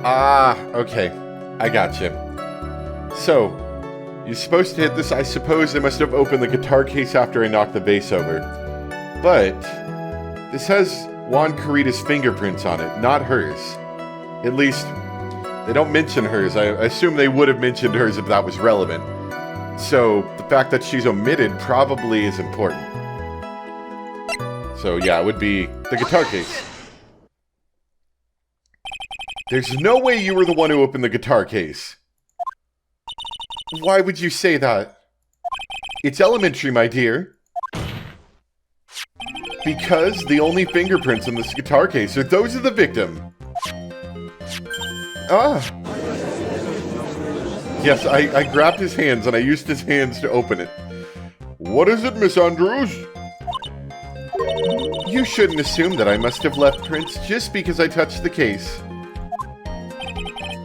Ah, okay. I gotcha. So, you're supposed to hit this. I suppose I must have opened the guitar case after I knocked the vase over. But, this has Juan Carita's fingerprints on it, not hers. At least, they don't mention hers. I assume they would have mentioned hers if that was relevant. So, the fact that she's omitted probably is important. So, yeah, it would be the guitar case. There's no way you were the one who opened the guitar case. Why would you say that? It's elementary, my dear. Because the only fingerprints in this guitar case are those of the victim. Ah. Yes, I grabbed his hands and I used his hands to open it. What is it, Miss Andrews? You shouldn't assume that I must have left prints just because I touched the case.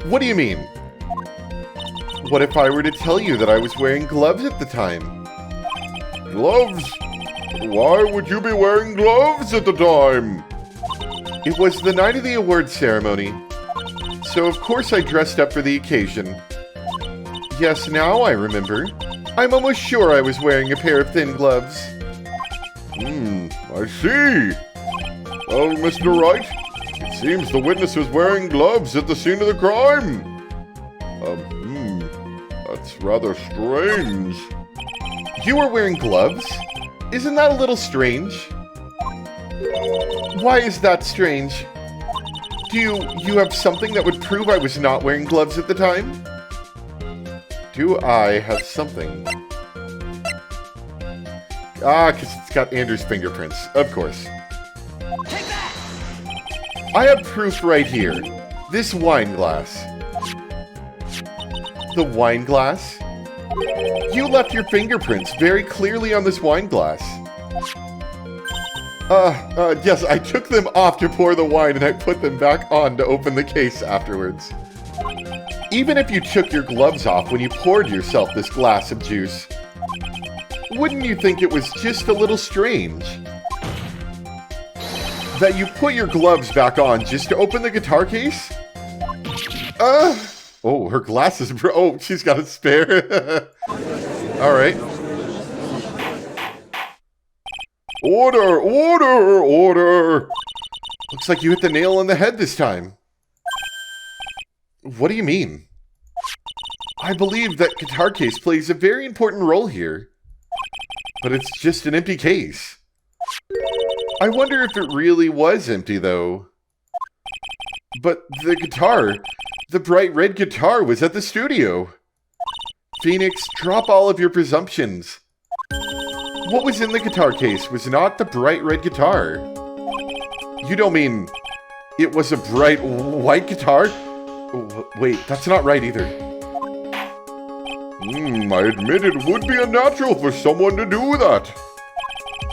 What do you mean? What if I were to tell you that I was wearing gloves at the time? Gloves? Why would you be wearing gloves at the time? It was the night of the awards ceremony, so of course I dressed up for the occasion. Yes, now I remember. I'm almost sure I was wearing a pair of thin gloves. I see. Well, Mr. Wright, it seems the witness was wearing gloves at the scene of the crime. That's rather strange. You were wearing gloves? Isn't that a little strange? Why is that strange? Do you have something that would prove I was not wearing gloves at the time? Do I have something? Ah, because it's got Andrew's fingerprints. Of course. Take that! I have proof right here. This wine glass. The wine glass? You left your fingerprints very clearly on this wine glass. Yes, I took them off to pour the wine and I put them back on to open the case afterwards. Even if you took your gloves off when you poured yourself this glass of juice, wouldn't you think it was just a little strange that you put your gloves back on just to open the guitar case? Oh, her glasses oh, she's got a spare. Alright. Order! Order! Order! Looks like you hit the nail on the head this time. What do you mean? I believe that guitar case plays a very important role here. But it's just an empty case. I wonder if it really was empty, though. But the guitar, the bright red guitar, was at the studio. Phoenix, drop all of your presumptions. What was in the guitar case was not the bright red guitar. You don't mean it was a bright white guitar? Wait, that's not right either. I admit it would be unnatural for someone to do that.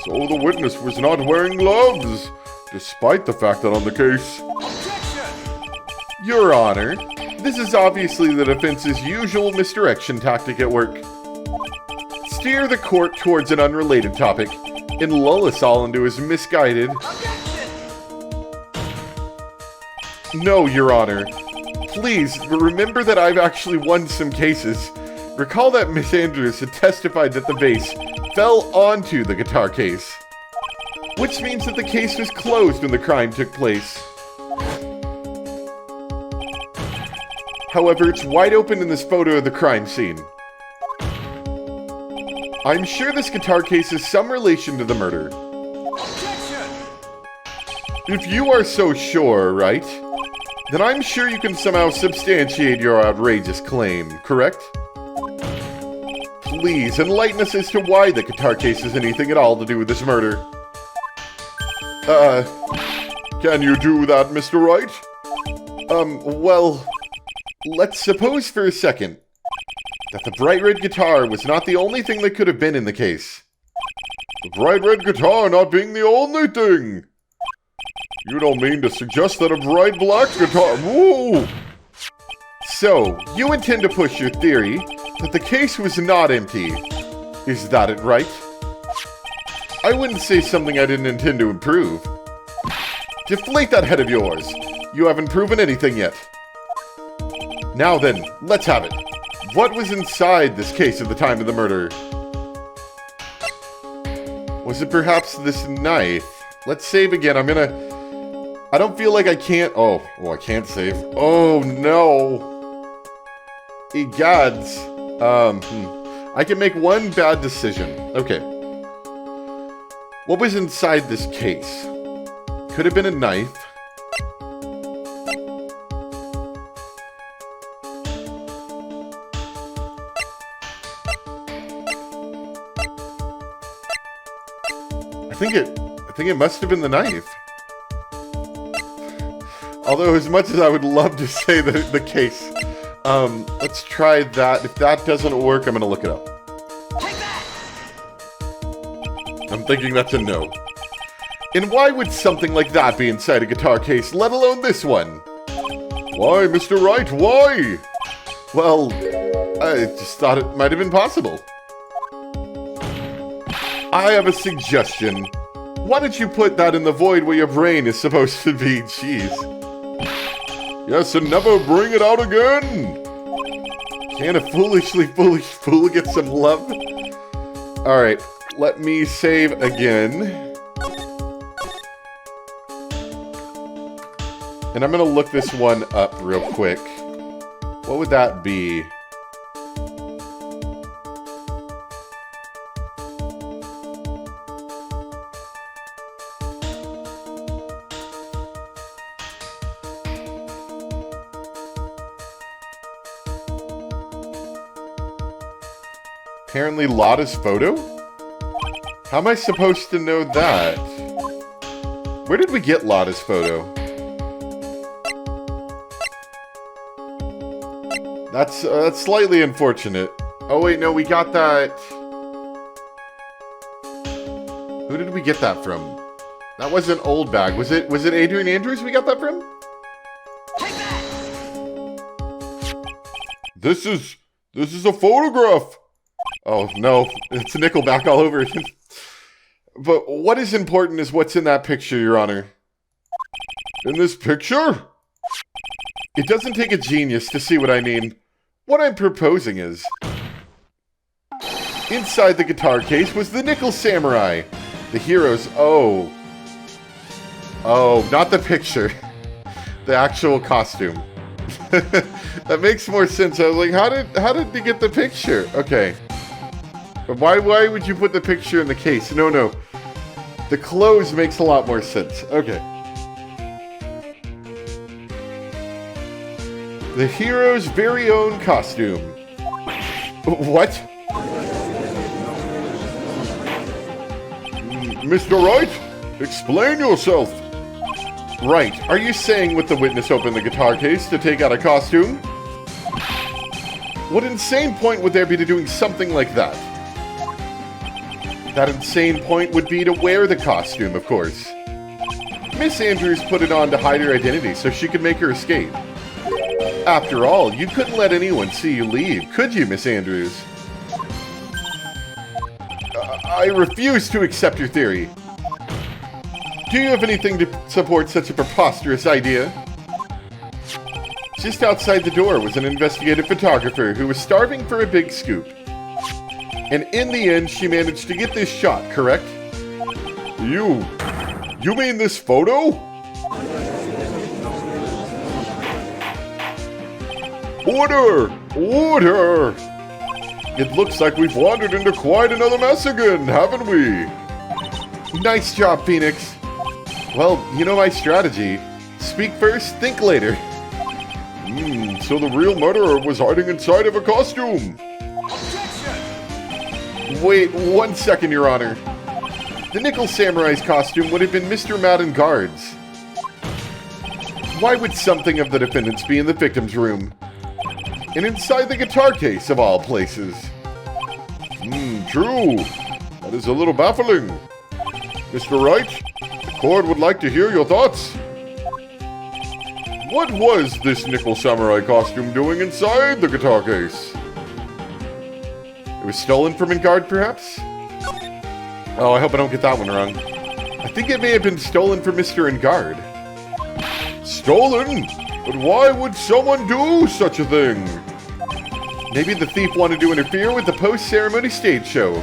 So the witness was not wearing gloves, despite the fact that on the case... Objection! Your Honor, this is obviously the defense's usual misdirection tactic at work. Steer the court towards an unrelated topic and lull us all into his misguided... Objection! No, Your Honor. Please, remember that I've actually won some cases. Recall that Miss Andrews had testified that the vase fell onto the guitar case, which means that the case was closed when the crime took place. However, it's wide open in this photo of the crime scene. I'm sure this guitar case has some relation to the murder. Objection! If you are so sure, right, then I'm sure you can somehow substantiate your outrageous claim, correct? Please enlighten us as to why the guitar case has anything at all to do with this murder. Can you do that, Mr. Wright? Well, let's suppose for a second that the bright red guitar was not the only thing that could have been in the case. The bright red guitar not being the only thing! You don't mean to suggest that a bright black guitar... Whoa! So, you intend to push your theory that the case was not empty. Is that it, right? I wouldn't say something I didn't intend to improve. Deflate that head of yours. You haven't proven anything yet. Now then, let's have it. What was inside this case at the time of the murder? Was it perhaps this knife? Let's save again. I don't feel like I can't... Oh, I can't save. Oh, no. Egads. I can make one bad decision. Okay. What was inside this case? Could have been a knife. I think it must have been the knife. Although, as much as I would love to say the case, let's try that. If that doesn't work, I'm gonna look it up. Take that! I'm thinking that's a no. And why would something like that be inside a guitar case, let alone this one? Why, Mr. Wright, why? Well, I just thought it might have been possible. I have a suggestion. Why don't you put that in the void where your brain is supposed to be? Jeez. Yes, and never bring it out again. Can a foolishly foolish fool get some love? Alright, let me save again. And I'm gonna look this one up real quick. What would that be? Apparently Lotta's photo? How am I supposed to know that? Where did we get Lotta's photo? That's slightly unfortunate. Oh wait, no, we got that... Who did we get that from? That wasn't Old Bag. Was it Adrian Andrews we got that from? Take that! This is a photograph! Oh, no. It's Nickelback all over again. But what is important is what's in that picture, Your Honor. In this picture? It doesn't take a genius to see what I mean. What I'm proposing is... Inside the guitar case was the Nickel Samurai. The hero's... Oh, not the picture. The actual costume. That makes more sense. I was like, how did he get the picture? Okay. But why would you put the picture in the case? No. The clothes makes a lot more sense. Okay. The hero's very own costume. What? Mr. Wright? Explain yourself. Right. Are you saying with the witness opened the guitar case to take out a costume? What insane point would there be to doing something like that? That insane point would be to wear the costume, of course. Miss Andrews put it on to hide her identity so she could make her escape. After all, you couldn't let anyone see you leave, could you, Miss Andrews? I refuse to accept your theory. Do you have anything to support such a preposterous idea? Just outside the door was an investigative photographer who was starving for a big scoop. And in the end, she managed to get this shot, correct? You mean this photo? Order! Order! It looks like we've wandered into quite another mess again, haven't we? Nice job, Phoenix. Well, you know my strategy. Speak first, think later. So the real murderer was hiding inside of a costume. Objection! Wait 1 second, Your Honor. The Nickel Samurai's costume would have been Mr. Madden Guard's. Why would something of the defendant's be in the victim's room? And inside the guitar case, of all places. True. That is a little baffling. Mr. Wright, the court would like to hear your thoughts. What was this Nickel Samurai costume doing inside the guitar case? It was stolen from Engard, perhaps? Oh, I hope I don't get that one wrong. I think it may have been stolen from Mr. Engard. Stolen? But why would someone do such a thing? Maybe the thief wanted to interfere with the post-ceremony stage show.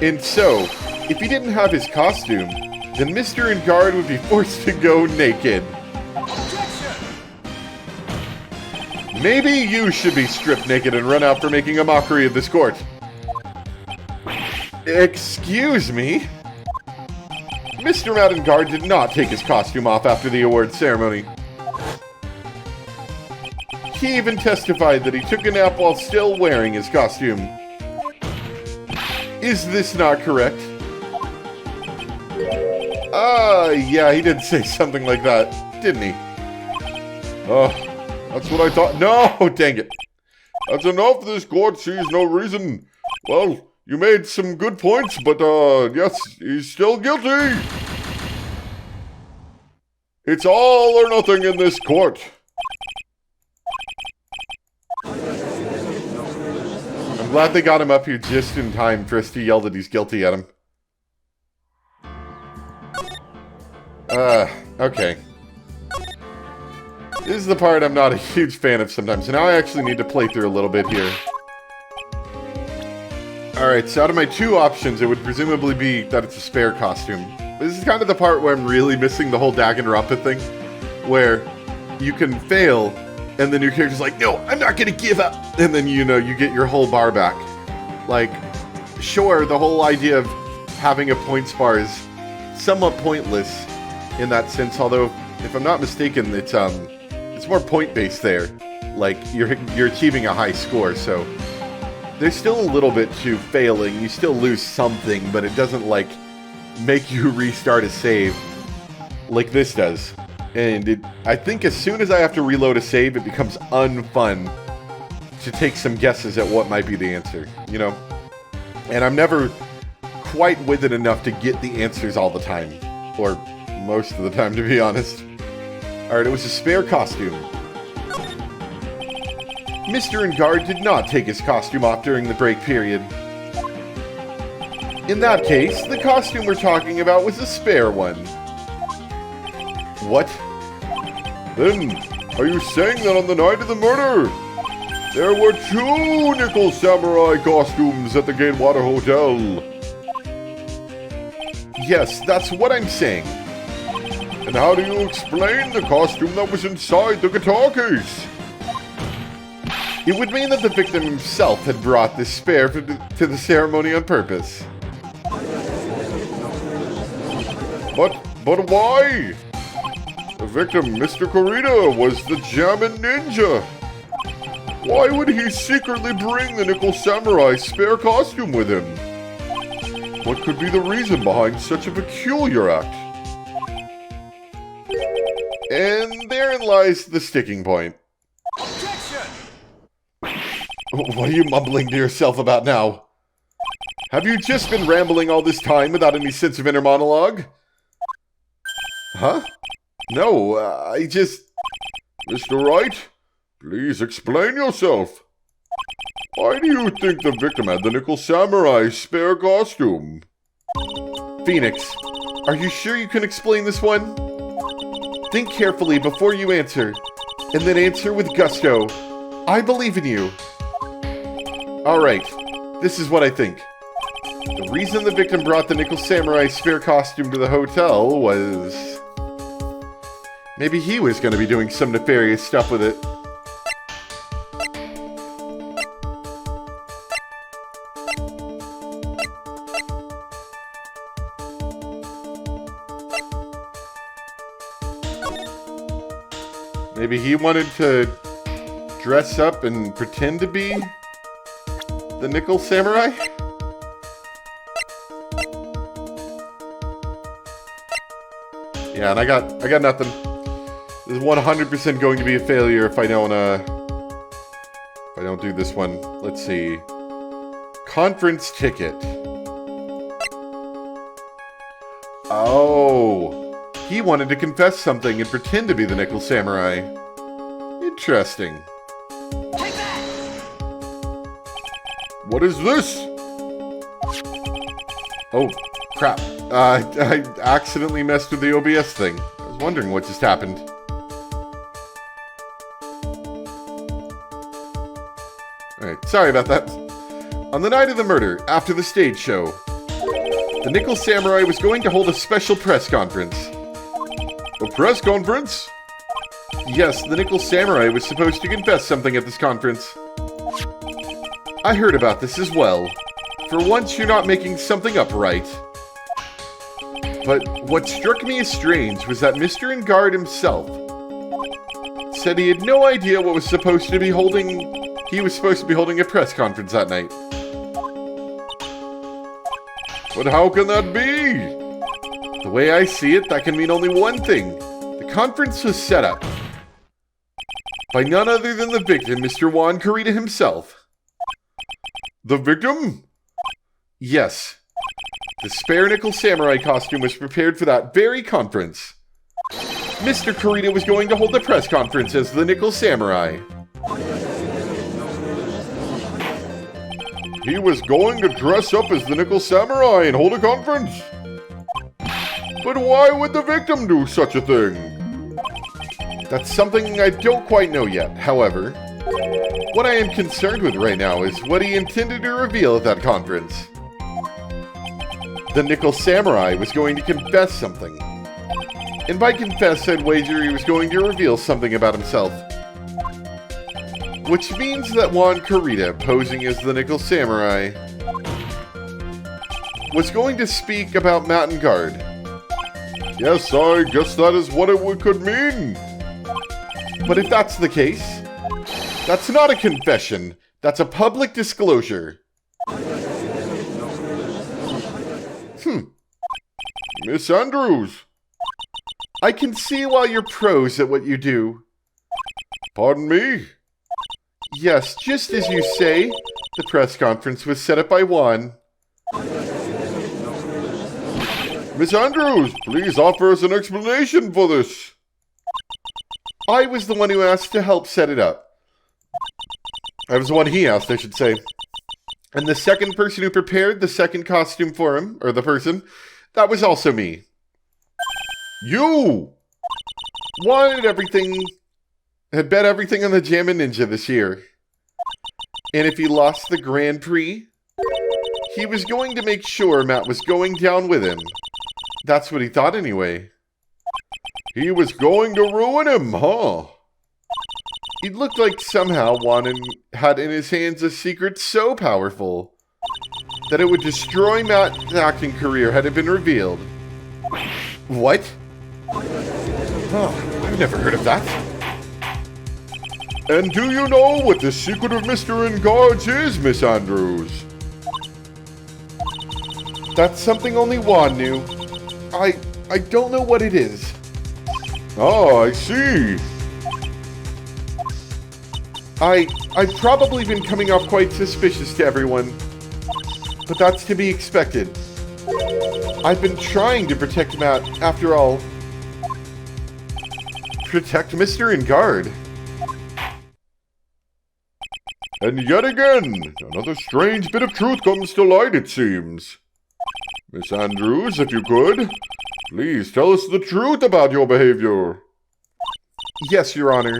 And so, if he didn't have his costume, then Mr. and Guard would be forced to go naked. Objection! Maybe you should be stripped naked and run out for making a mockery of this court. Excuse me? Mr. Madden Guard did not take his costume off after the award ceremony. He even testified that he took a nap while still wearing his costume. Is this not correct? Yeah, he did say something like that, didn't he? That's what I thought. No, dang it. That's enough. This court sees no reason. Well, you made some good points, but, yes, he's still guilty. It's all or nothing in this court. I'm glad they got him up here just in time for us to yell that he's guilty at him. Okay. This is the part I'm not a huge fan of sometimes, and now I actually need to play through a little bit here. Alright, so out of my two options, it would presumably be that it's a spare costume. This is kind of the part where I'm really missing the whole Danganronpa thing, where you can fail, and then your character's like, no, I'm not gonna give up! And then, you know, you get your whole bar back. Like, sure, the whole idea of having a points bar is somewhat pointless in that sense, although, if I'm not mistaken, it's more point-based there. Like, you're achieving a high score, so there's still a little bit to failing. You still lose something, but it doesn't, like, make you restart a save like this does. And I think as soon as I have to reload a save, it becomes unfun to take some guesses at what might be the answer, you know? And I'm never quite with it enough to get the answers all the time. Or most of the time, to be honest. Alright, it was a spare costume. Mr. and Guard did not take his costume off during the break period. In that case, the costume we're talking about was a spare one. What? Then, are you saying that on the night of the murder, there were 2 nickel samurai costumes at the Gatewater Hotel? Yes, that's what I'm saying. And how do you explain the costume that was inside the guitar case? It would mean that the victim himself had brought this spare to the ceremony on purpose. But why? The victim, Mr. Kurita, was the German ninja. Why would he secretly bring the Nickel Samurai spare costume with him? What could be the reason behind such a peculiar act? And therein lies the sticking point. Objection! What are you mumbling to yourself about now? Have you just been rambling all this time without any sense of inner monologue? Huh? No, I just... Mr. Wright, please explain yourself. Why do you think the victim had the Nickel Samurai spare costume? Phoenix, are you sure you can explain this one? Think carefully before you answer, and then answer with gusto. I believe in you. Alright, this is what I think. The reason the victim brought the Nickel Samurai spare costume to the hotel was... maybe he was going to be doing some nefarious stuff with it. Maybe he wanted to dress up and pretend to be the Nickel Samurai? Yeah, and I got nothing. This is 100% going to be a failure if I don't do this one. Let's see. Conference ticket. Oh. He wanted to confess something and pretend to be the Nickel Samurai. Interesting. Take that! What is this? Oh, crap. I accidentally messed with the OBS thing. I was wondering what just happened. Alright, sorry about that. On the night of the murder, after the stage show, the Nickel Samurai was going to hold a special press conference. A press conference? Yes, the Nickel Samurai was supposed to confess something at this conference. I heard about this as well. For once, you're not making something up right. But what struck me as strange was that Mr. Engard himself said he had no idea what was supposed to be holding. He was supposed to be holding a press conference that night. But how can that be? The way I see it, that can mean only one thing. The conference was set up by none other than the victim, Mr. Juan Carita himself. The victim? Yes. The spare Nickel Samurai costume was prepared for that very conference. Mr. Carita was going to hold the press conference as the Nickel Samurai. He was going to dress up as the Nickel Samurai and hold a conference? But why would the victim do such a thing? That's something I don't quite know yet. However, what I am concerned with right now is what he intended to reveal at that conference. The Nickel Samurai was going to confess something. And by confess, I'd wager he was going to reveal something about himself. Which means that Juan Carita, posing as the Nickel Samurai, was going to speak about Matt Engard. Yes, I guess that is what it could mean. But if that's the case, that's not a confession. That's a public disclosure. Miss Andrews. I can see why you're pros at what you do. Pardon me? Yes, just as you say, the press conference was set up by Juan. Miss Andrews, please offer us an explanation for this. I was the one who asked to help set it up. I was the one he asked, I should say. And the second person who prepared the second costume for him, or the person, that was also me. You wanted everything, had bet everything on the Jammin' Ninja this year. And if he lost the Grand Prix, he was going to make sure Matt was going down with him. That's what he thought anyway. He was going to ruin him, huh? It looked like somehow Juan had in his hands a secret so powerful that it would destroy Matt's acting career had it been revealed. What? Oh, I've never heard of that. And do you know what the secret of Mr. Engard's is, Miss Andrews? That's something only Juan knew. I don't know what it is. Oh, I see. I've probably been coming off quite suspicious to everyone, but that's to be expected. I've been trying to protect Matt, after all. Protect Mr. Engard. And yet again, another strange bit of truth comes to light, it seems. Miss Andrews, if you could, please tell us the truth about your behavior. Yes, Your Honor.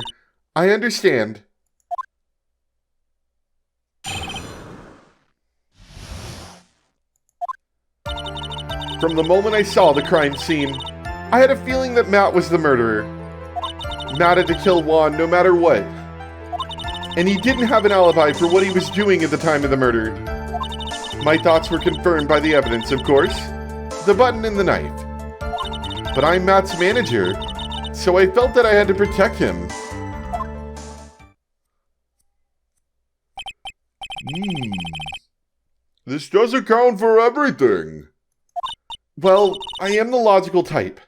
I understand. From the moment I saw the crime scene, I had a feeling that Matt was the murderer. Matt had to kill Juan no matter what. And he didn't have an alibi for what he was doing at the time of the murder. My thoughts were confirmed by the evidence, of course. The button and the knife. But I'm Matt's manager, so I felt that I had to protect him. This does account for everything. Well, I am the logical type.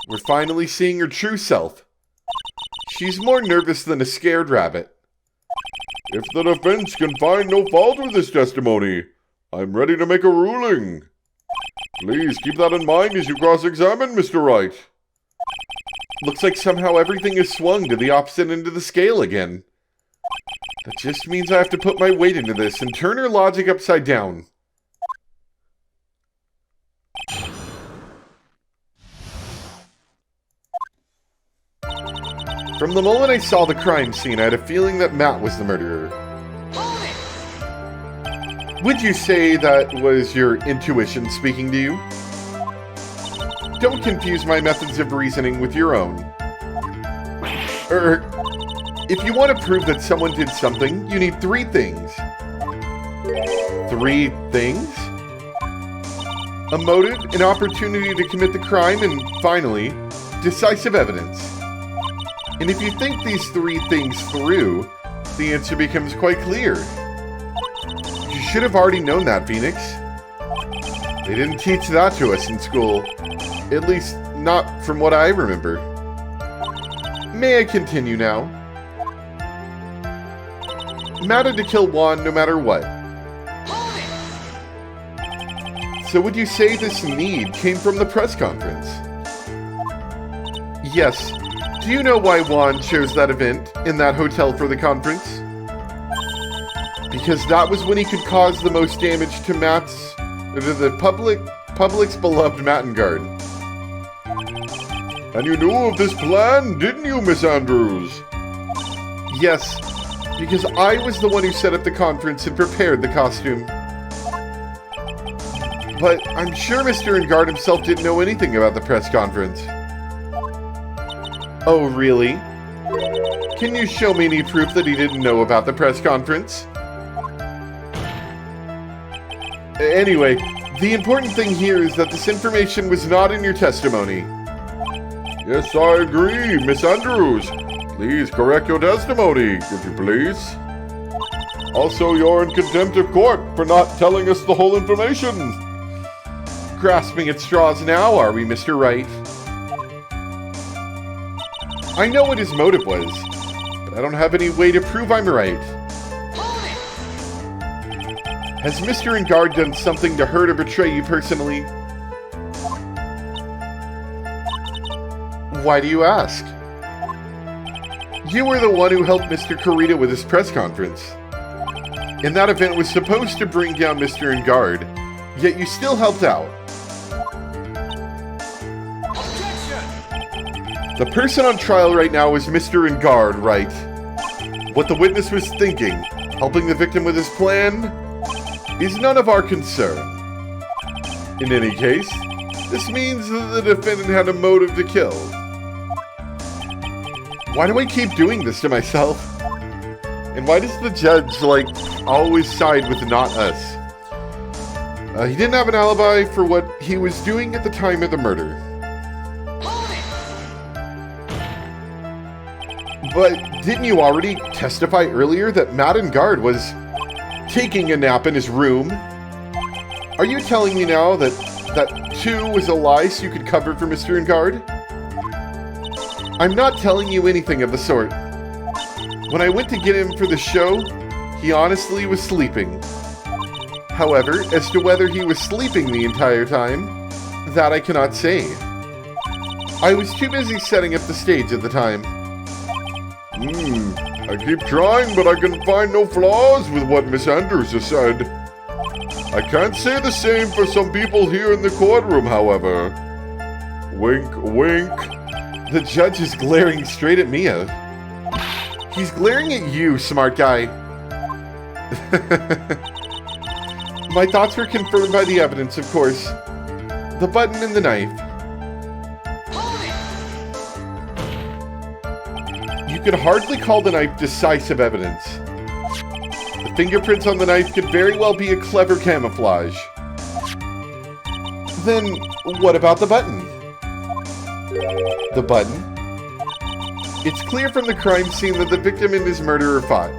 We're finally seeing her true self. She's more nervous than a scared rabbit. If the defense can find no fault with this testimony, I'm ready to make a ruling. Please keep that in mind as you cross-examine, Mr. Wright. Looks like somehow everything is swung to the opposite end of the scale again. That just means I have to put my weight into this and turn her logic upside down. From the moment I saw the crime scene, I had a feeling that Matt was the murderer. Hold it! Would you say that was your intuition speaking to you? Don't confuse my methods of reasoning with your own. If you want to prove that someone did something, you need 3 things. 3 things? A motive, an opportunity to commit the crime, and finally, decisive evidence. And if you think these 3 things through, the answer becomes quite clear. You should have already known that, Phoenix. They didn't teach that to us in school. At least, not from what I remember. May I continue now? Matt had to kill Juan no matter what. So would you say this need came from the press conference? Yes. Do you know why Juan chose that event in that hotel for the conference? Because that was when he could cause the most damage to the public's beloved Mattengard. And you knew of this plan, didn't you, Miss Andrews? Yes, because I was the one who set up the conference and prepared the costume. But I'm sure Mr. Engard himself didn't know anything about the press conference. Oh, really? Can you show me any proof that he didn't know about the press conference? Anyway, the important thing here is that this information was not in your testimony. Yes, I agree, Miss Andrews. Please correct your testimony, if you please. Also, you're in contempt of court for not telling us the whole information. Grasping at straws now, are we, Mr. Wright? I know what his motive was, but I don't have any way to prove I'm right. Has Mr. Engard done something to hurt or betray you personally? Why do you ask? You were the one who helped Mr. Corita with his press conference. And that event was supposed to bring down Mr. Engard, yet you still helped out. The person on trial right now is Mr. Engard, right? What the witness was thinking, helping the victim with his plan, is none of our concern. In any case, this means that the defendant had a motive to kill. Why do I keep doing this to myself? And why does the judge, always side with not us? He didn't have an alibi for what he was doing at the time of the murder. But didn't you already testify earlier that Mattengard was taking a nap in his room? Are you telling me now that 2 was a lie so you could cover for Mr. Engard? I'm not telling you anything of the sort. When I went to get him for the show, he honestly was sleeping. However, as to whether he was sleeping the entire time, that I cannot say. I was too busy setting up the stage at the time. I keep trying, but I can find no flaws with what Miss Andrews has said. I can't say the same for some people here in the courtroom, however. Wink, wink. The judge is glaring straight at Mia. He's glaring at you, smart guy. My thoughts were confirmed by the evidence, of course. The button and the knife. You could hardly call the knife decisive evidence. The fingerprints on the knife could very well be a clever camouflage. Then, what about the button? The button? It's clear from the crime scene that the victim and his murderer fought.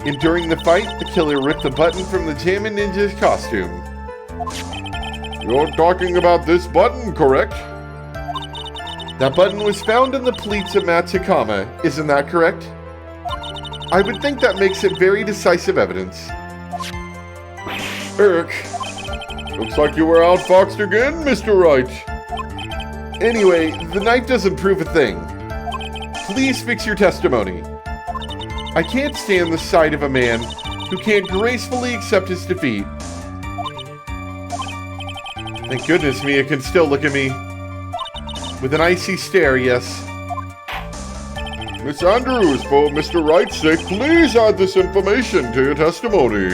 And during the fight, the killer ripped the button from the Jammin' Ninja's costume. You're talking about this button, correct? That button was found in the pleats of Matt Takama, isn't that correct? I would think that makes it very decisive evidence. Eric, looks like you were outfoxed again, Mr. Wright. Anyway, the knife doesn't prove a thing. Please fix your testimony. I can't stand the sight of a man who can't gracefully accept his defeat. Thank goodness Mia can still look at me. With an icy stare, yes. Miss Andrews, for Mr. Wright's sake, please add this information to your testimony.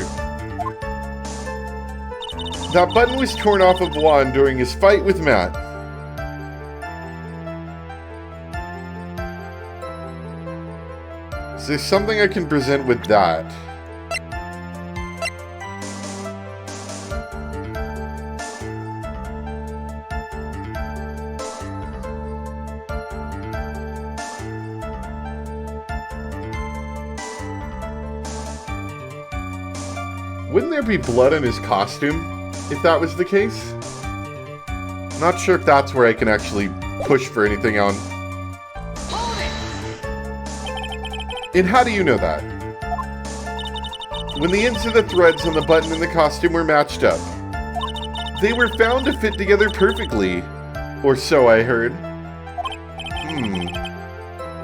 That button was torn off of Juan during his fight with Matt. Is there something I can present with that? Wouldn't there be blood on his costume, if that was the case? I'm not sure if that's where I can actually push for anything on. And how do you know that? When the ends of the threads on the button and the costume were matched up, they were found to fit together perfectly. Or so I heard.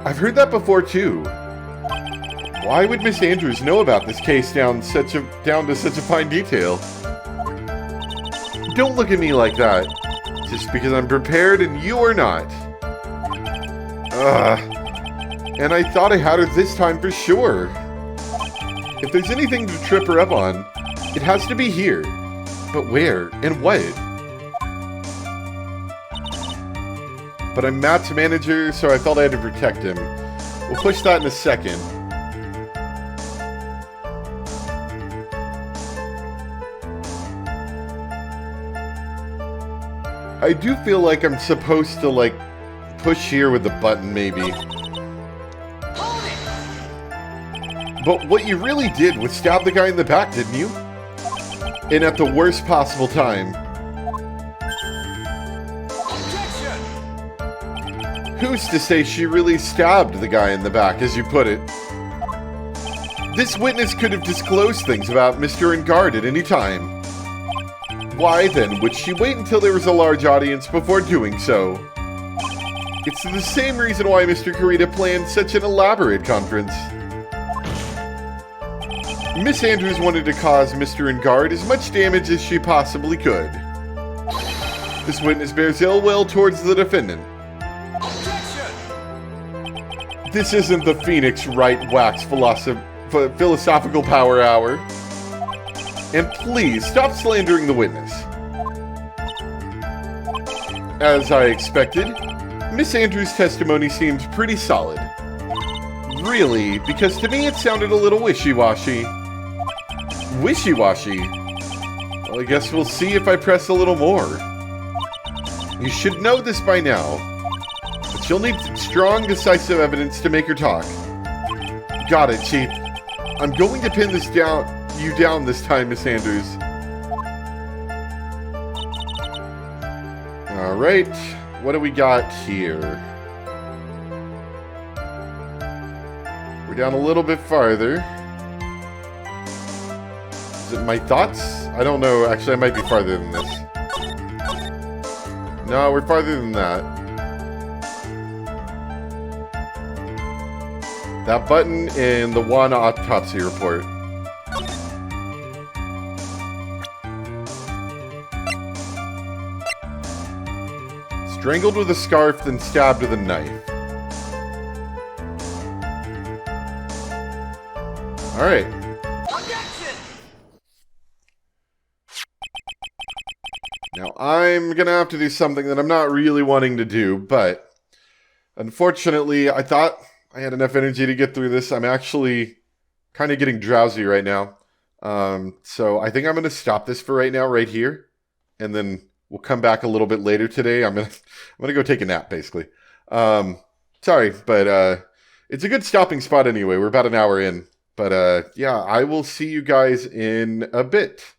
I've heard that before too. Why would Miss Andrews know about this case down to such a fine detail? Don't look at me like that. Just because I'm prepared and you are not. And I thought I had her this time for sure. If there's anything to trip her up on, it has to be here. But where and what? But I'm Matt's manager, so I felt I had to protect him. We'll push that in a second. I do feel like I'm supposed to, like, push here with the button, maybe. But what you really did was stab the guy in the back, didn't you? And at the worst possible time. Who's to say she really stabbed the guy in the back, as you put it? This witness could have disclosed things about Mr. Engard at any time. Why, then, would she wait until there was a large audience before doing so? It's the same reason why Mr. Kurita planned such an elaborate conference. Miss Andrews wanted to cause Mr. Engard as much damage as she possibly could. This witness bears ill will towards the defendant. This isn't the Phoenix Wright Wax Philosophical Power Hour. And please, stop slandering the witness. As I expected, Miss Andrews' testimony seemed pretty solid. Really, because to me it sounded a little wishy-washy. Wishy-washy? Well, I guess we'll see if I press a little more. You should know this by now, but you'll need strong, decisive evidence to make her talk. Got it, Chief. I'm going to pin you down this time, Miss Andrews. Alright, what do we got here? We're down a little bit farther. Is it my thoughts? I don't know. Actually, I might be farther than this. No, we're farther than that. That button in the one autopsy report. Strangled with a scarf, then stabbed with a knife. Alright. Now, I'm gonna have to do something that I'm not really wanting to do, but unfortunately, I thought I had enough energy to get through this. I'm actually kind of getting drowsy right now. So I think I'm gonna stop this for right now, right here, and then we'll come back a little bit later today. I'm gonna go take a nap, basically. Sorry, but it's a good stopping spot anyway. We're about an hour in. But yeah, I will see you guys in a bit.